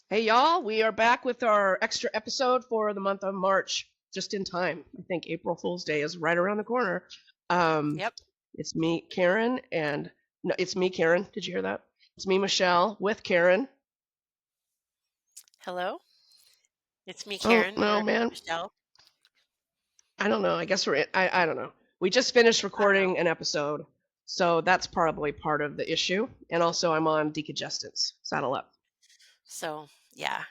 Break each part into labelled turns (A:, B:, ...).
A: Hey y'all, we are back with our extra episode for the month of March, just in time. I think April Fool's Day is right around the corner. Um,
B: Yep.
A: it's me, Karen, and no, it's me, Karen. Did you hear that? It's me, Michelle, with Karen.
B: Hello. It's me,
A: Oh
B: Karen,
A: no,
B: or
A: man,
B: Michelle.
A: I don't know. I guess I don't know. We just finished
B: I don't know.
A: recording an episode, so that's probably part of the issue. And also, I'm on decongestants. Saddle up.
B: So, yeah.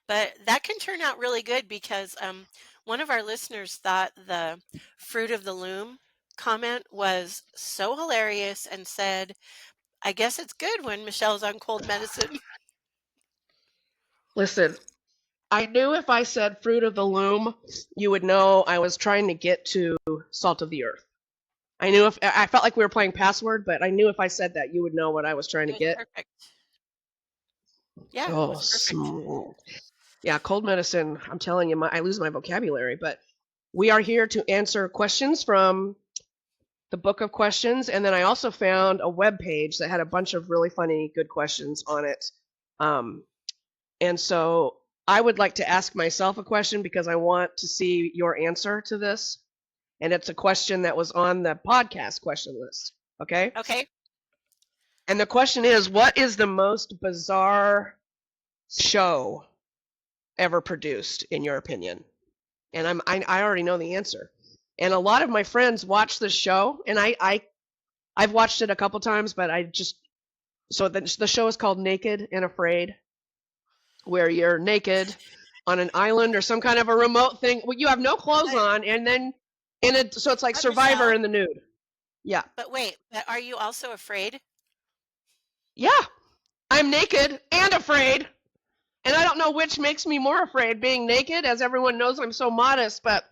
B: But that can turn out really good because one of our listeners thought the fruit of the loom comment was so hilarious and said, I guess it's good when Michelle's on cold medicine.
A: Listen, I knew if I said fruit of the loom, you would know I was trying to get to salt of the earth. I knew if I felt like we were playing password, but I knew if I said that, you would know what I was trying
B: It
A: to
B: was
A: get.
B: perfect. Yeah, it
A: Oh,
B: was perfect.
A: yeah, cold medicine. I'm telling you, I lose my vocabulary. But we are here to answer questions from the book of questions, and then I also found a web page that had a bunch of really funny, good questions on it. Um, and so I would like to ask myself a question because I want to see your answer to this. And it's a question that was on the podcast question list. Okay.
B: Okay.
A: And the question is, what is the most bizarre show ever produced, in your opinion? And I already know the answer. And a lot of my friends watch this show, and I've watched it a couple times, but I just so the show is called Naked and Afraid, where you're naked on an island or some kind of a remote thing. Well, you have no clothes
B: But,
A: on, and then so it's like
B: but
A: Survivor
B: Michelle,
A: in the nude. Yeah,
B: but wait, but are you also afraid?
A: yeah. I'm naked and afraid. And I don't know which makes me more afraid, being naked, as everyone knows I'm so modest, but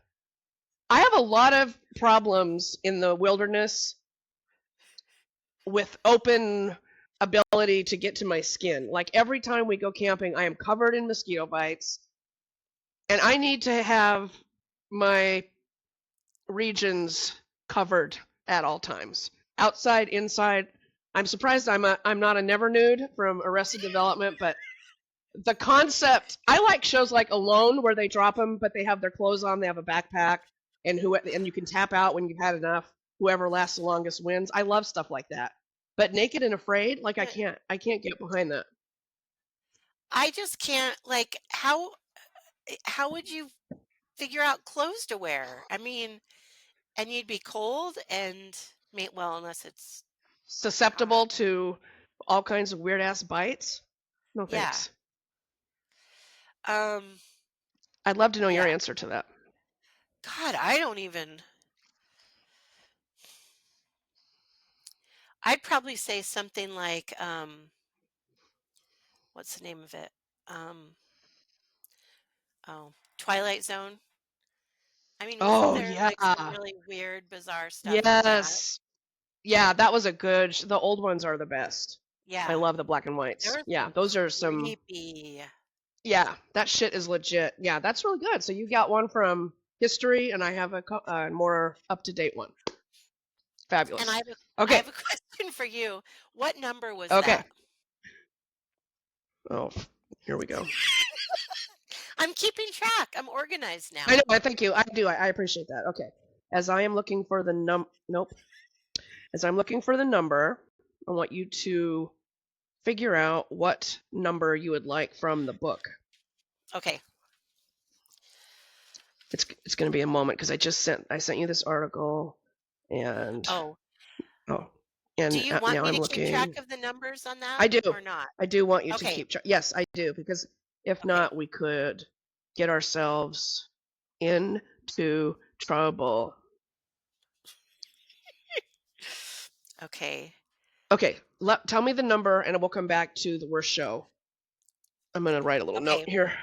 A: I have a lot of problems in the wilderness with open ability to get to my skin. Like every time we go camping, I am covered in mosquito bites, and I need to have my regions covered at all times. Outside, inside. I'm surprised I'm not a never nude from Arrested Development, but the concept, I like shows like Alone where they drop them but they have their clothes on, they have a backpack, and you can tap out when you've had enough. Whoever lasts the longest wins. I love stuff like that. But Naked and Afraid, like
B: But
A: I can't get behind that.
B: I just can't, like, how would you figure out clothes to wear? I mean, and you'd be cold and well, unless it's hot.
A: Susceptible to all kinds of weird ass bites? No
B: Yeah.
A: thanks.
B: Um,
A: I'd love to know your
B: yeah.
A: answer to that.
B: God, I don't even. I'd probably say something like, what's the name of it? Um, oh, Twilight Zone. I mean, wasn't
A: Oh
B: there like some
A: yeah.
B: really weird, bizarre stuff on that?
A: Yes. Yeah, that was a good the old ones are the best. I
B: Yeah.
A: love the black and
B: There
A: whites.
B: was
A: Yeah,
B: some
A: those are some.
B: creepy.
A: Yeah, that shit is legit. Yeah, that's really good. So you got one from history, and I have a more up to date one.
B: And I
A: Fabulous.
B: have a I
A: Okay,
B: have a question for you. What number was
A: okay.
B: that?
A: Oh, here we go.
B: I'm keeping track. I'm organized
A: I
B: now.
A: know. I thank you. I do. I appreciate that. Okay. As I am looking for the nope. As I'm looking for the number, I want you to figure out what number you would like from the book.
B: Okay.
A: It's going to be a moment because I sent you this article, and
B: Oh,
A: oh,
B: do
A: and
B: you want
A: now
B: me
A: I'm
B: to keep track
A: looking.
B: of the numbers on that
A: I do.
B: or not?
A: I do want you to
B: Okay.
A: keep track. Yes, I do, because if
B: Okay.
A: not, we could get ourselves into trouble.
B: Okay.
A: Okay, tell me the number, and we'll come back to the worst show. I'm gonna write a little note
B: Okay.
A: here.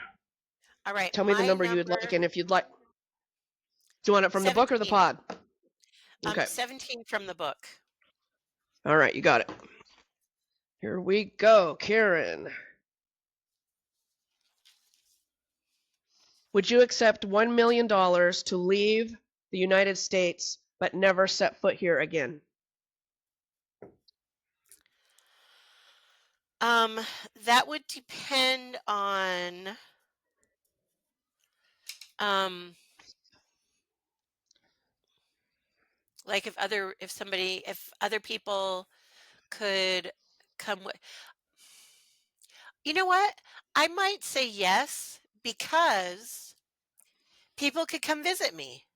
B: All right.
A: Tell me the
B: My
A: number you would like,
B: number
A: and if you'd like, do you want it from the book or the
B: 17.
A: pod? Okay.
B: 17 from the book.
A: All right, you got it. Here we go, Karen. Would you accept $1 million to leave the United States but never set foot here again?
B: That would depend on um like if other people could come with. You know what? I might say yes because people could come visit me.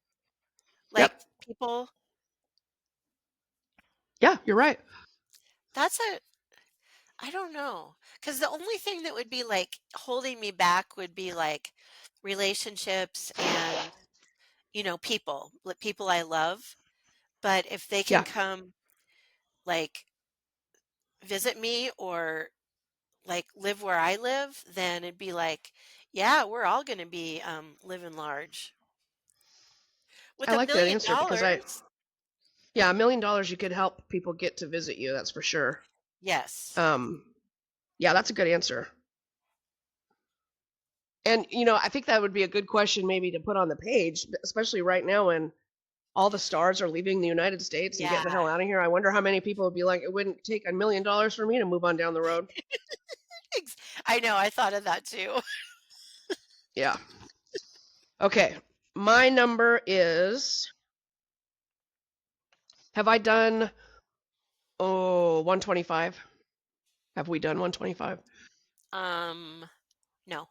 B: Like
A: Yep.
B: people
A: Yeah, you're right.
B: that's a I don't know. Because the only thing that would be like holding me back would be like relationships and, people, like people I love. But if they can
A: Yeah,
B: come like visit me or like live where I live, then it'd be like, yeah, we're all going to be living large. With
A: I
B: a
A: like that
B: million
A: answer because
B: dollars,
A: yeah, $1 million you could help people get to visit you. That's for sure.
B: yes.
A: Um, yeah, that's a good answer. And I think that would be a good question maybe to put on the page, especially right now when all the stars are leaving the United States and getting the
B: Yeah.
A: hell out of here. I wonder how many people would be like, it wouldn't take $1 million for me to move on down the road.
B: I know. I thought of that too.
A: Yeah. Okay. My number is, have I done, 125? Have we done 125?
B: No.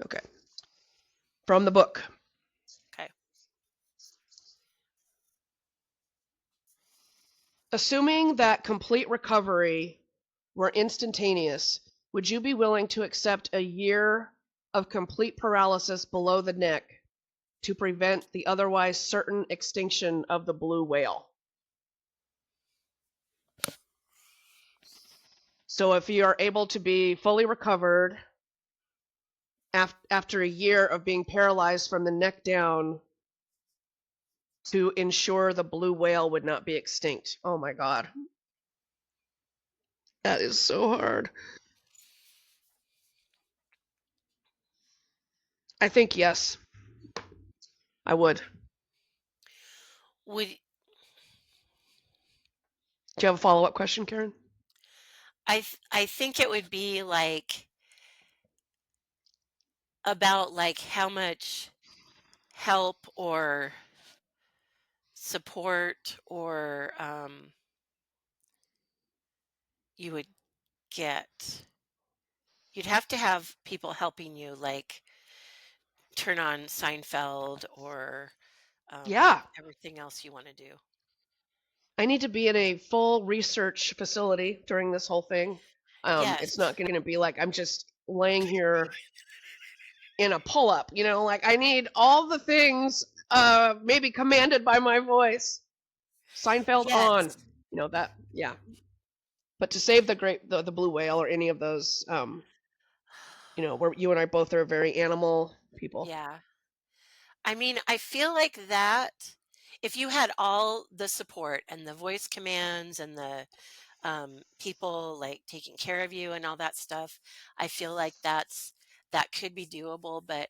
A: Okay. From the book.
B: Okay.
A: Assuming that complete recovery were instantaneous, would you be willing to accept a year of complete paralysis below the neck to prevent the otherwise certain extinction of the blue whale? So if you are able to be fully recovered after a year of being paralyzed from the neck down to ensure the blue whale would not be extinct. Oh my God. That is so hard. I think yes, I would.
B: Would
A: Do you have a follow-up question, Karen?
B: I think it would be like about like how much help or support or you would get. You'd have to have people helping you, like turn on Seinfeld or
A: Yeah.
B: everything else you want to do.
A: I need to be in a full research facility during this whole thing. It's
B: Yes,
A: not going to be like I'm just laying here in a pull-up, like I need all the things maybe commanded by my voice. Seinfeld on.
B: yes,
A: That, yeah. But to save the blue whale or any of those where you and I both are very animal people.
B: yeah. I mean, I feel like that if you had all the support and the voice commands and the people like taking care of you and all that stuff, I feel like that could be doable. But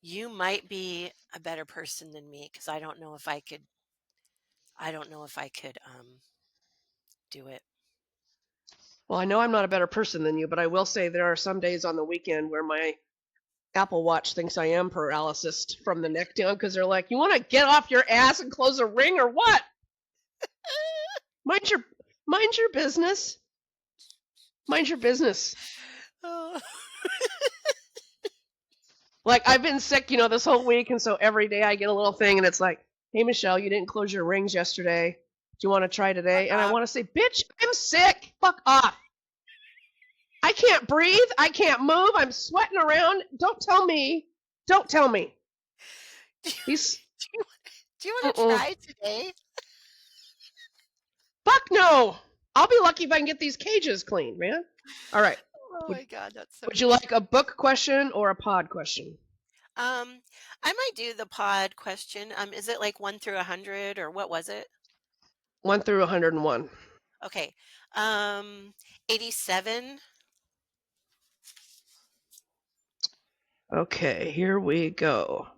B: you might be a better person than me because I don't know if I could. I don't know if I could do it.
A: Well, I know I'm not a better person than you, but I will say there are some days on the weekend where my Apple Watch thinks I am paralysis from the neck down because they're like, "You want to get off your ass and close a ring or what? Mind your mind your business. Mind your business."
B: Oh.
A: Like I've been sick, this whole week, and so every day I get a little thing, and it's like, "Hey, Michelle, you didn't close your rings yesterday. Do you want to try
B: Fuck
A: today?" And I
B: off.
A: want to say, "Bitch, I'm sick. Fuck off. I can't breathe. I can't move. I'm sweating around. Don't tell me. Don't tell me."
B: Do
A: These,
B: you, do you want to
A: mm-mm.
B: try today?
A: Fuck no. I'll be lucky if I can get these cages clean, man. All right.
B: Oh
A: Would
B: my God, that's so
A: Would you
B: funny.
A: like a book question or a pod question?
B: I might do the pod question. Is it like 1 through 100 or what was it?
A: 1 through 101.
B: Okay. 87.
A: Okay, here we go.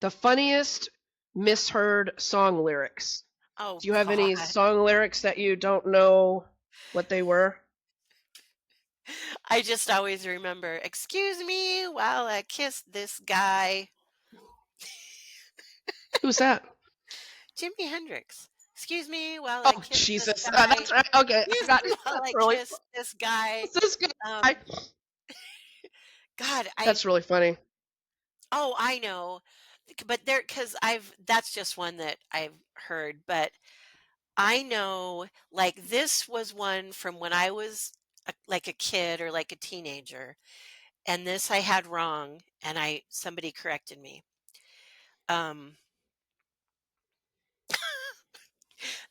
A: The funniest misheard song lyrics.
B: Oh
A: Do you have any
B: God.
A: song lyrics that you don't know what they were?
B: I just always remember, excuse me while I kiss this guy.
A: Who's that?
B: Jimi Hendrix. Excuse me while I
A: Oh,
B: kiss this
A: Jesus.
B: guy.
A: That's right. Okay, I
B: Excuse
A: got
B: me
A: it.
B: while
A: That's
B: I
A: really
B: kiss this guy.
A: what's this guy?
B: Um, God,
A: That's really funny.
B: oh, I know. But there, because that's just one that I've heard. But I know, like, this was one from when I was like a kid or like a teenager. And this I had wrong, and somebody corrected me. Um,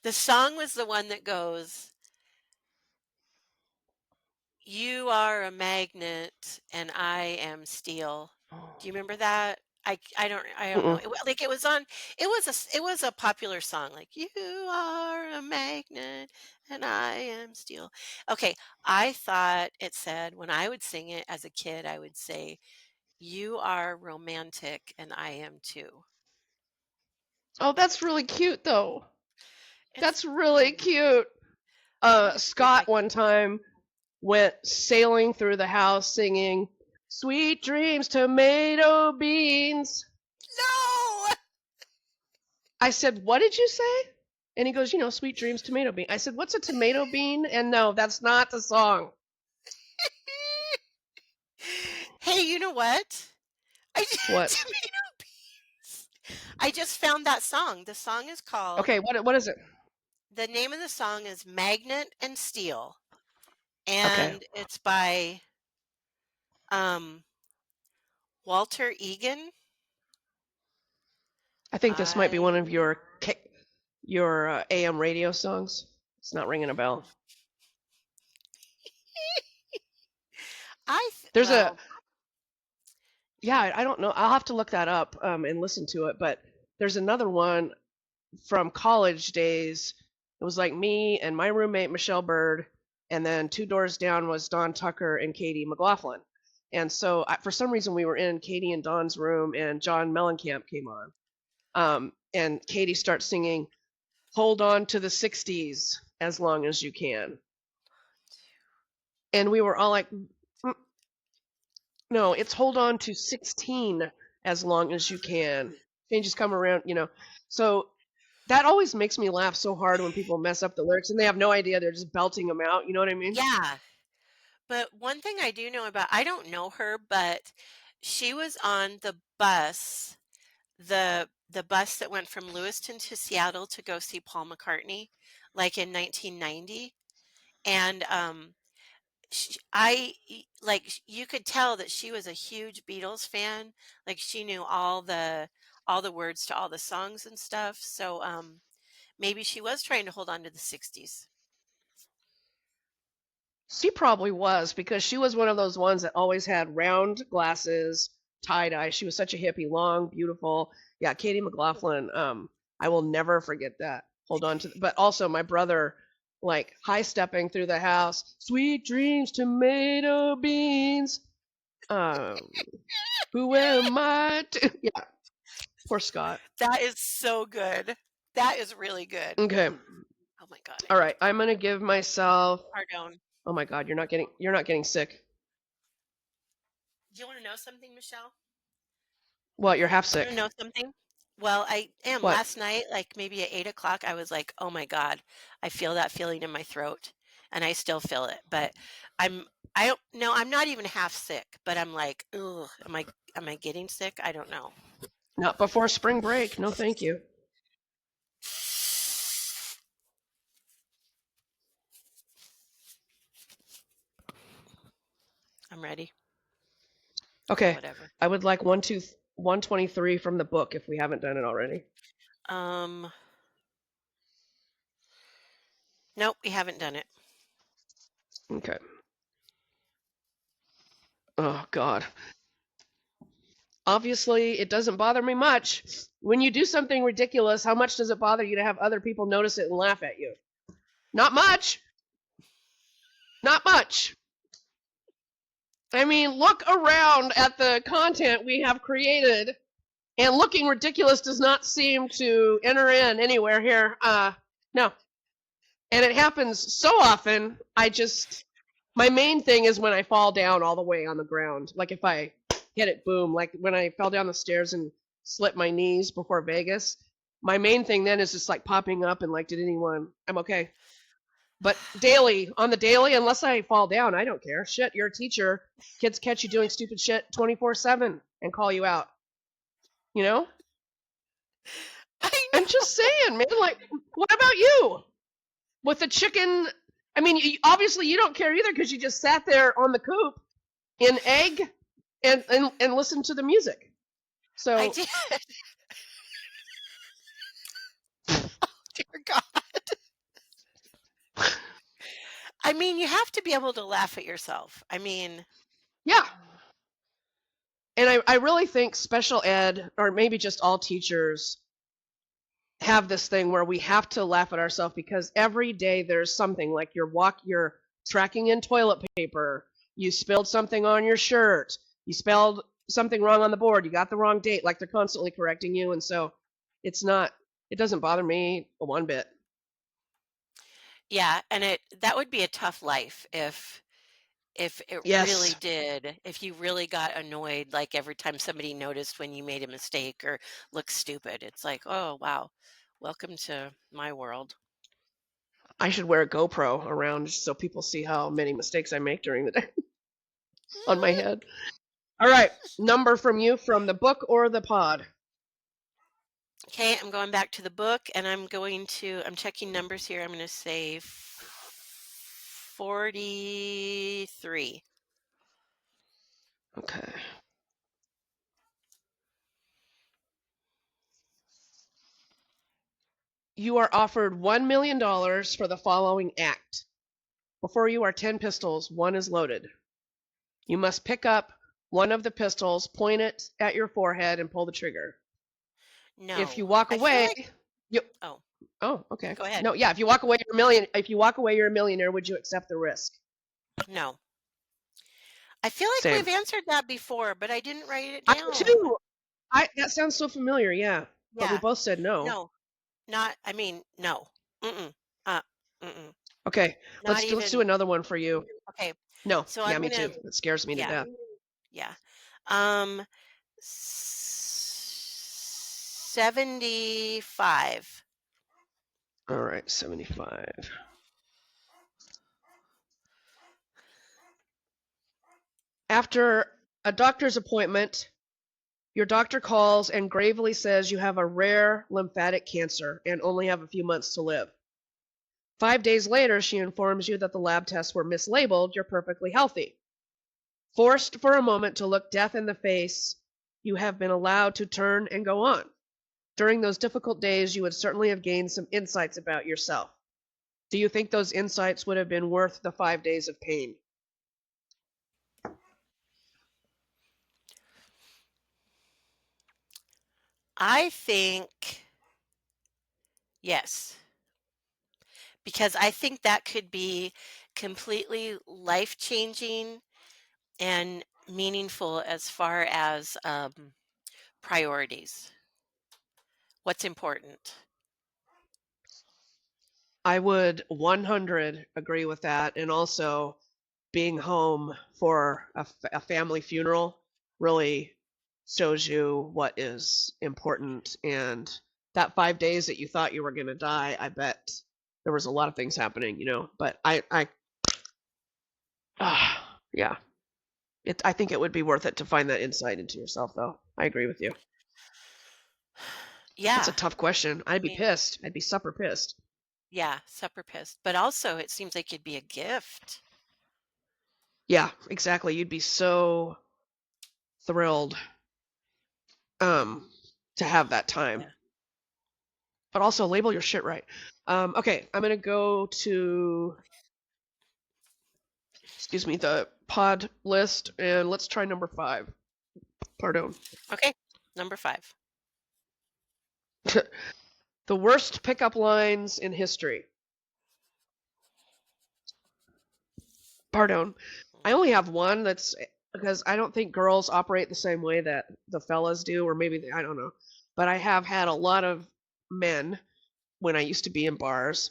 B: the song was the one that goes, "You are a magnet, and I am steel." Do you remember that? I don't know.
A: Mm-mm.
B: Like it was on. It was a popular song. Like you are a magnet, and I am steel. Okay, I thought it said when I would sing it as a kid, I would say, "You are romantic, and I am too."
A: Oh, that's really cute, though.
B: It's
A: That's really cute.
B: I'm gonna see if I
A: Scott one time went sailing through the house singing "Sweet Dreams, Tomato Beans."
B: no.
A: I said, "What did you say?" And he goes, "Sweet Dreams, Tomato Bean." I said, "What's a tomato bean?" And no, that's not the song.
B: Hey, you know what? I
A: What?
B: tomato beans. I just found that song. The song is called.
A: Okay, what is it?
B: The name of the song is "Magnet and Steel,"
A: Okay,
B: and it's by um, Walter Egan.
A: I think this might be one of
B: I
A: your AM radio songs. It's not ringing a bell. There's a
B: well,
A: yeah, I don't know. I'll have to look that up and listen to it. But there's another one from college days. It was like me and my roommate Michelle Bird, and then two doors down was Don Tucker and Katie McLaughlin. And so for some reason we were in Katie and Don's room, and John Mellencamp came on. And Katie starts singing "Hold On to the '60s as Long as You Can," and we were all like, "No, it's Hold On to 16 as Long as You Can." Changes come around. So that always makes me laugh so hard when people mess up the lyrics and they have no idea they're just belting them out. You know what I mean?
B: yeah. But one thing I do know I don't know her, but she was on the bus, the bus that went from Lewiston to Seattle to go see Paul McCartney, like in 1990, and you could tell that she was a huge Beatles fan. Like she knew all the words to all the songs and stuff. So maybe she was trying to hold on to the 60s.
A: She probably was because she was one of those ones that always had round glasses, tie dye. She was such a hippie, long, beautiful. Yeah, Katie McLaughlin. I will never forget that. Hold on to, but also my brother, like high stepping through the house. Sweet dreams, tomato beans. Um, who am I to? Yeah, poor Scott.
B: That is so good. That is really good.
A: Okay,
B: Oh my God, I
A: all
B: need
A: right. I'm gonna give myself.
B: pardon.
A: Oh my God, you're not getting sick.
B: Do you want to know something, Michelle?
A: What? You're half
B: Want to
A: sick.
B: know something? Well, I am.
A: What?
B: Last night, like maybe at 8 o'clock, I was like, "Oh my God, I feel that feeling in my throat," and I still feel it. But I don't. No, I'm not even half sick. But I'm like, ugh, am I getting sick? I don't know.
A: Not before spring break. No, thank you.
B: I'm ready.
A: Okay,
B: Whatever.
A: I would like 123 from the book if we haven't done it already.
B: Um, nope, we haven't done it.
A: Okay. Oh God. Obviously, it doesn't bother me much. When you do something ridiculous, how much does it bother you to have other people notice it and laugh at you? Not much. Not much. I mean, look around at the content we have created, and looking ridiculous does not seem to enter in anywhere here. No. And it happens so often, My main thing is when I fall down all the way on the ground. Like if I hit it, boom. Like when I fell down the stairs and slipped my knees before Vegas. My main thing then is just like popping up and like, did anyone? I'm okay. But daily, on the daily, unless I fall down, I don't care. Shit, you're a teacher. Kids catch you doing stupid shit 24/7 and call you out. You know?
B: I
A: I'm
B: know.
A: just saying, man. Like, what about you? With the chicken, I mean, obviously you don't care either because you just sat there on the coop in egg and listened to the music.
B: I
A: So,
B: did. Dear God. I mean, you have to be able to laugh at yourself. I mean,
A: yeah. And I really think special ed, or maybe just all teachers, have this thing where we have to laugh at ourselves because every day there's something like you're tracking in toilet paper, you spilled something on your shirt, you spelled something wrong on the board, you got the wrong date, like they're constantly correcting you, and so it doesn't bother me one bit.
B: yeah, and that would be a tough life if it really
A: Yes,
B: did, if you really got annoyed like every time somebody noticed when you made a mistake or looked stupid. It's like, "Oh, wow. Welcome to my world."
A: I should wear a GoPro around just so people see how many mistakes I make during the day on my head. All right, number from you from the book or the pod?
B: Okay, I'm going back to the book and I'm checking numbers here. I'm going to say 43.
A: Okay. You are offered $1 million for the following act. Before you are 10 pistols, one is loaded. You must pick up one of the pistols, point it at your forehead, and pull the trigger. If
B: No.
A: you walk
B: I feel
A: away,
B: like
A: you
B: oh,
A: oh, okay.
B: go ahead.
A: No, yeah, if you walk away, you're a million. If you walk away, you're a millionaire. Would you accept the risk?
B: No. I feel like
A: Same.
B: we've answered that before, but I didn't write it
A: I do
B: down.
A: too. That sounds so familiar. Yeah, but we
B: Yeah.
A: both said no.
B: No. No. Mm-mm. Uh, mm-mm.
A: Okay,
B: Not
A: let's do
B: even.
A: another one for you.
B: Okay.
A: No,
B: So
A: yeah,
B: I'm
A: me
B: gonna.
A: too. It scares me to
B: Yeah.
A: death.
B: Yeah. 75.
A: All right, 75. After a doctor's appointment, your doctor calls and gravely says you have a rare lymphatic cancer and only have a few months to live. 5 days later, she informs you that the lab tests were mislabeled, you're perfectly healthy. Forced for a moment to look death in the face, you have been allowed to turn and go on. During those difficult days, you would certainly have gained some insights about yourself. Do you think those insights would have been worth the 5 days of pain?
B: I think yes, because I think that could be completely life-changing and meaningful as far as priorities. What's important?
A: I would 100 agree with that. And also, being home for a family funeral really shows you what is important. And that 5 days that you thought you were going to die, I bet there was a lot of things happening. But yeah, I think it would be worth it to find that insight into yourself, though. I agree with you. That's
B: Yeah,
A: a tough question. I'd
B: I
A: be
B: mean,
A: pissed. I'd be super pissed.
B: yeah, supper pissed. But also, it seems like it'd be a gift.
A: Yeah, exactly. You'd be so thrilled to have that time.
B: Yeah.
A: But also label your shit right. Okay, I'm gonna go to the pod list and let's try number 5. Pardon.
B: Okay, number 5.
A: The worst pickup lines in history. Pardon. I only have one that's because I don't think girls operate the same way that the fellas do, or maybe I don't know. But I have had a lot of men when I used to be in bars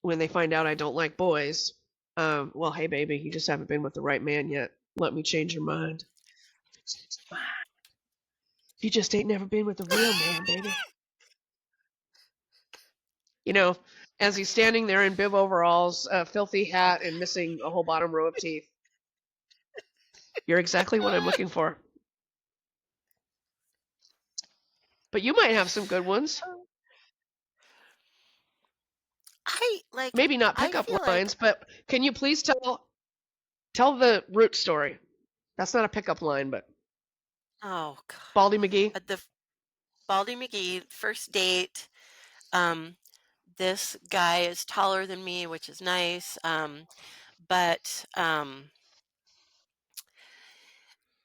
A: when they find out I don't like boys. Well, hey, baby, you just haven't been with the right man yet. Let me change your mind. You just ain't never been with the real man, baby. You know, as he's standing there in bib overalls, a filthy hat, and missing a whole bottom row of teeth. You're exactly what I'm looking for. But you might have some good ones. Maybe not
B: I
A: pickup
B: feel like,
A: lines, but can you please tell the root story? That's not a pickup line, but
B: oh
A: Baldy McGee.
B: God, the Baldy McGee first date. Um, this guy is taller than me, which is nice. But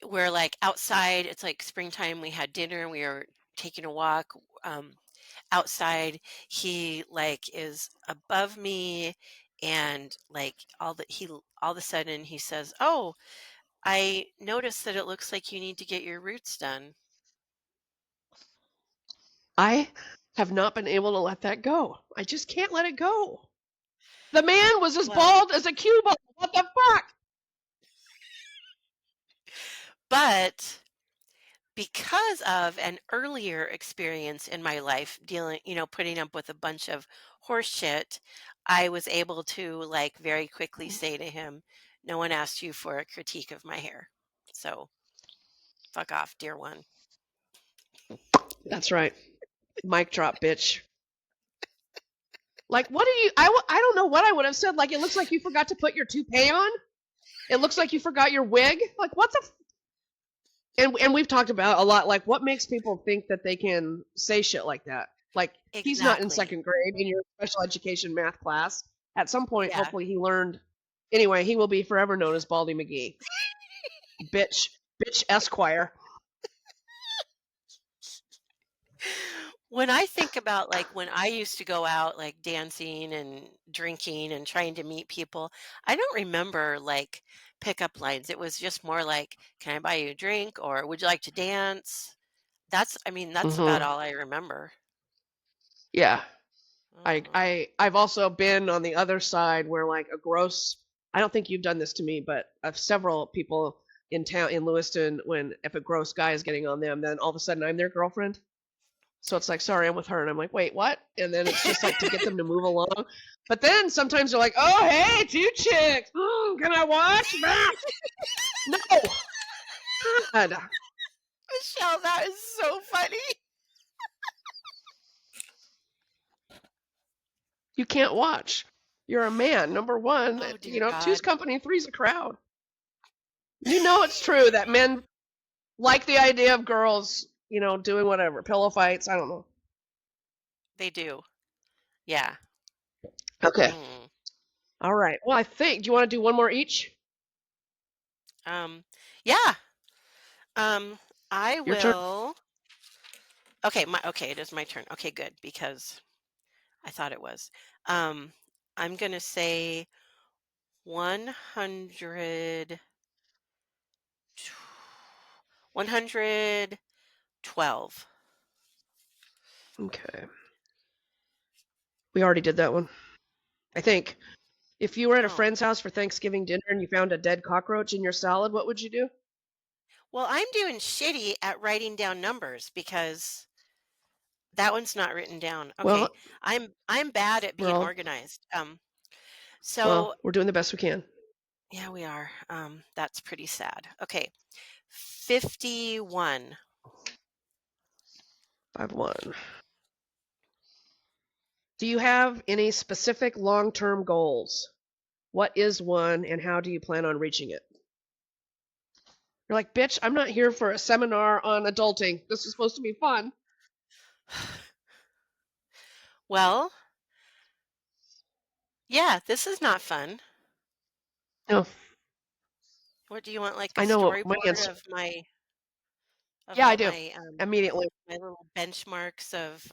B: we're like outside. It's like springtime. We had dinner. We were taking a walk. Um, outside, he like is above me, and like all of a sudden he says, "Oh, I noticed that it looks like you need to get your roots done."
A: I have not been able to let that go. I just can't let it go. The man was as
B: Well,
A: bald as a cue ball. What the fuck?
B: but because of an earlier experience in my life dealing, putting up with a bunch of horse shit, I was able to like very quickly say to him, "No one asked you for a critique of my hair. So fuck off, dear one."
A: That's right. Mic drop, bitch. Like, what do you? I don't know what I would have said. Like, it looks like you forgot to put your toupee on. It looks like you forgot your wig. Like, what the? And we've talked about a lot. Like, what makes people think that they can say shit like that? Like, he's not in
B: Exactly.
A: second grade in your special education math class. At some point,
B: Yeah.
A: hopefully, he learned. Anyway, he will be forever known as Baldy McGee. Bitch, bitch, Esquire.
B: When I think about like when I used to go out like dancing and drinking and trying to meet people, I don't remember like pickup lines. It was just more like, "Can I buy you a drink?" or "Would you like to dance?" That's about
A: Hmm.
B: all I remember.
A: Yeah.
B: Mhm.
A: I've also been on the other side where like a gross. I don't think you've done this to me, but of several people in town in Lewiston, when if a gross guy is getting on them, then all of a sudden I'm their girlfriend. So it's like, sorry, I'm with her, and I'm like, wait, what? And then it's just like to get them to move along. But then sometimes they're like, oh, hey, two chicks. Can I watch? No, God,
B: Michelle, that is so funny.
A: you can't watch. You're a man. Number one,
B: Oh dear
A: two's
B: God.
A: company, three's a crowd. You know it's true that men like the idea of girls, doing whatever, pillow fights. I don't know.
B: They do. Yeah.
A: Okay.
B: Mm.
A: All right. Well, I think. Do you want to do one more each?
B: Yeah. Um, I
A: Your turn.
B: will. Okay, it is my turn. Okay, good, because I thought it was. Um, I'm gonna say 100, 112.
A: Okay. We already did that one. I think. If you were at a
B: Oh,
A: friend's house for Thanksgiving dinner and you found a dead cockroach in your salad, what would you do?
B: well, I'm doing shitty at writing down numbers because that one's not written down. Okay,
A: Well,
B: I'm bad at
A: we're
B: being
A: all
B: organized.
A: well,
B: So
A: we're doing the best we can.
B: yeah, we are. That's pretty sad. Okay, 51.
A: 5-1. Do you have any specific long-term goals? What is one and how do you plan on reaching it? You're like, bitch, I'm not here for a seminar on adulting. This is supposed to be fun.
B: Well, yeah, this is not fun.
A: No,
B: What do you want, like a
A: I know what my
B: storyboard
A: answer.
B: of my of
A: Yeah, I
B: all
A: do.
B: my
A: Immediately.
B: my little benchmarks of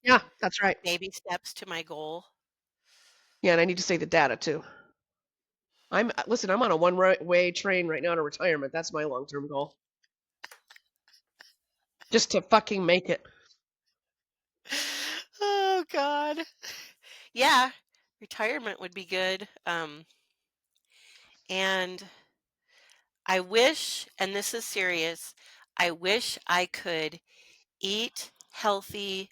A: Yeah, that's right.
B: baby steps to my goal?
A: Yeah, and I need to say the data too. Listen, I'm on a one-way train right now to retirement. That's my long-term goal. Just to fucking make it.
B: Oh God. Yeah, retirement would be good. And I wish, and this is serious, I wish I could eat healthy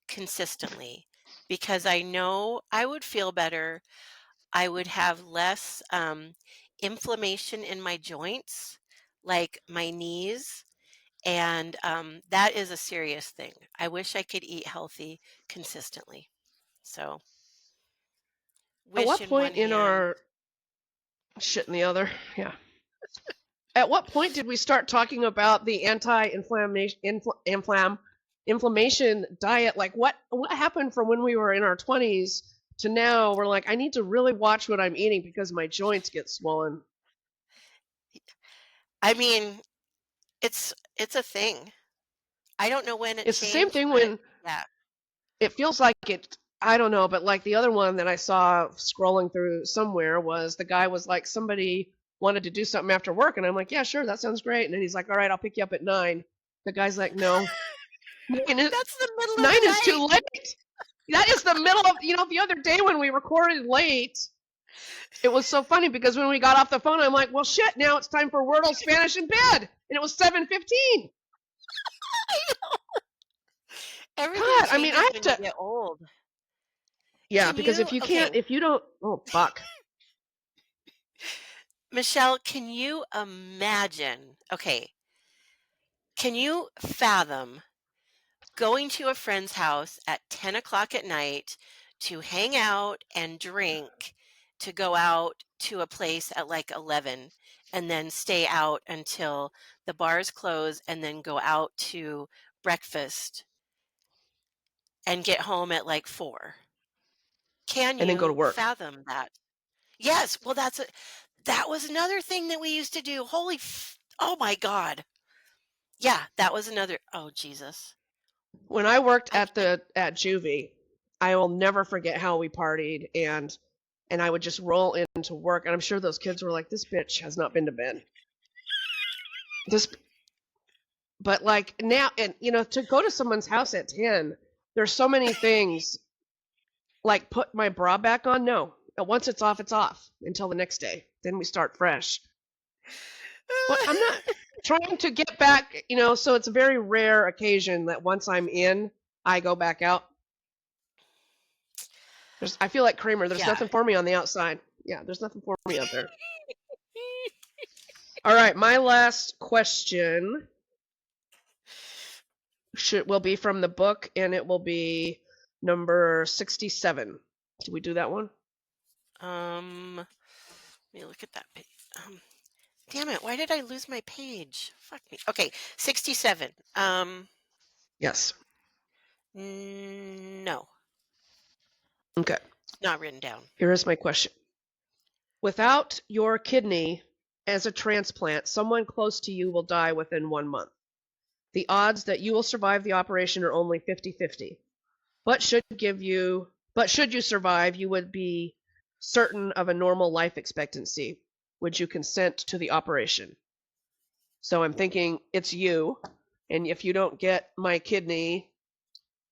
B: consistently because I know I would feel better. I would have less inflammation in my joints, like my knees, and that is a serious thing. I wish I could eat healthy consistently. So,
A: At
B: wish
A: what
B: in one
A: point in
B: hand.
A: our shit in the other? Yeah. At what point did we start talking about the inflammation diet? Like what happened from when we were in our 20s to now? We're like, I need to really watch what I'm eating because my joints get swollen.
B: I mean, it's a thing. I don't know when it
A: It's the same
B: changed,
A: thing
B: but
A: when
B: yeah.
A: it feels like it. I don't know, but like the other one that I saw scrolling through somewhere was the guy was like, somebody wanted to do something after work, and I'm like, yeah, sure, that sounds great. And then he's like, all right, I'll pick you up at 9. The guy's like, no, 9
B: That's the middle of the
A: 9 is
B: night.
A: too late. That is the middle of, the other day when we recorded late, it was so funny because when we got off the phone, I'm like, well, shit, now it's time for Wordle Spanish in bed. And it was 7:15.
B: Everything
A: God, I mean, I
B: changes
A: have
B: when you
A: to,
B: get old.
A: yeah,
B: Can
A: because
B: you, okay,
A: if you don't, oh, fuck.
B: Michelle, can you imagine? Okay, can you fathom going to a friend's house at 10 o'clock at night to hang out and drink, to go out to a place at like 11 and then stay out until the bars close and then go out to breakfast and get home at like 4? Can
A: And then go to
B: you
A: work.
B: fathom that? Yes, well, that was another thing that we used to do. Oh my God. Yeah, that was another. Oh, Jesus.
A: When I worked
B: I can't.
A: at Juvie, I will never forget how we partied, and I would just roll into work, and I'm sure those kids were like, this bitch has not been to bed. This, but like now, and to go to someone's house at 10, there's so many things. Like put my bra back on? No. Once it's off until the next day. Then we start fresh. But I'm not trying to get back, so it's a very rare occasion that once I'm in, I go back out. I feel like Kramer, there's
B: Yeah.
A: nothing for me on the outside. Yeah, there's nothing for me out there. All right, my last question will be from the book, and it will be number 67. Did we do that one?
B: Let me look at that page. Damn it, why did I lose my page? Fuck me. Okay, 67.
A: Yes.
B: No,
A: Okay.
B: not written down.
A: Here is my question. Without your kidney as a transplant, someone close to you will die within 1 month. The odds that you will survive the operation are only 50-50. But should you survive, you would be certain of a normal life expectancy. Would you consent to the operation? So I'm thinking it's you, and if you don't get my kidney,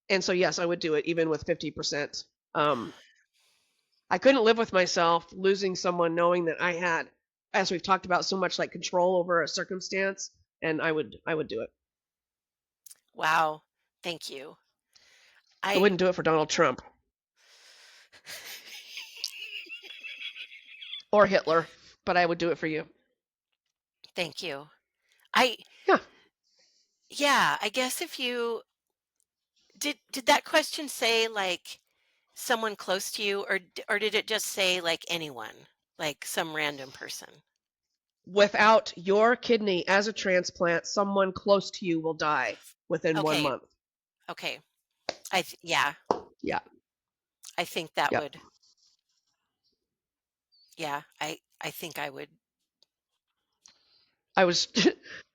A: and so yes, I would do it even with 50%. I couldn't live with myself losing someone knowing that I had, as we've talked about, so much like control over a circumstance, and I would do it.
B: Wow, thank you.
A: I wouldn't do it for Donald Trump or Hitler, but I would do it for you.
B: Thank you. I
A: Yeah.
B: Yeah, I guess if you did that question say like someone close to you, or did it just say like anyone, like some random person?
A: Without your kidney as a transplant, someone close to you will die within one
B: Okay,
A: month.
B: okay. Yeah,
A: Yeah.
B: I think that
A: Yeah.
B: would. Yeah, I think I would.
A: I was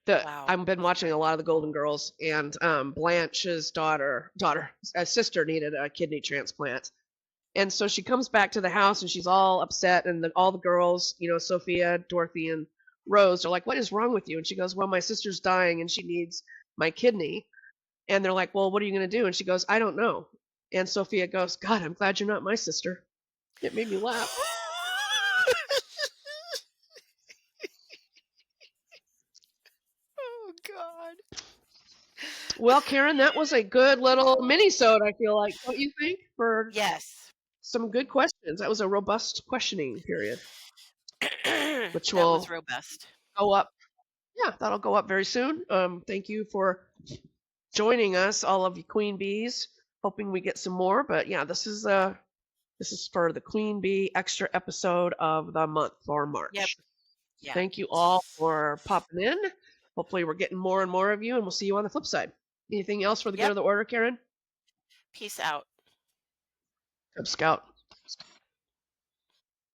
B: Wow.
A: I've been watching a lot of the Golden Girls, and Blanche's sister needed a kidney transplant. And so she comes back to the house and she's all upset, and all the girls, Sophia, Dorothy, and Rose are like, "What is wrong with you?" And she goes, "Well, my sister's dying and she needs my kidney." And they're like, "Well, what are you going to do?" And she goes, "I don't know." And Sophia goes, "God, I'm glad you're not my sister." It made me laugh. Well, Karen, that was a good little mini-sode, I feel like, don't you think? For
B: Yes.
A: some good questions. That was a robust questioning period, which
B: That was
A: will
B: robust.
A: go up. Yeah, that'll go up very soon. Thank you for joining us, all of you queen bees. Hoping we get some more, but yeah, this is for the queen bee extra episode of the month for
B: Yep.
A: March.
B: Yeah.
A: Thank you all for popping in. Hopefully, we're getting more and more of you, and we'll see you on the flip side. Anything else for the good
B: Yep.
A: of the order, Karen?
B: Peace out.
A: Cub Scout.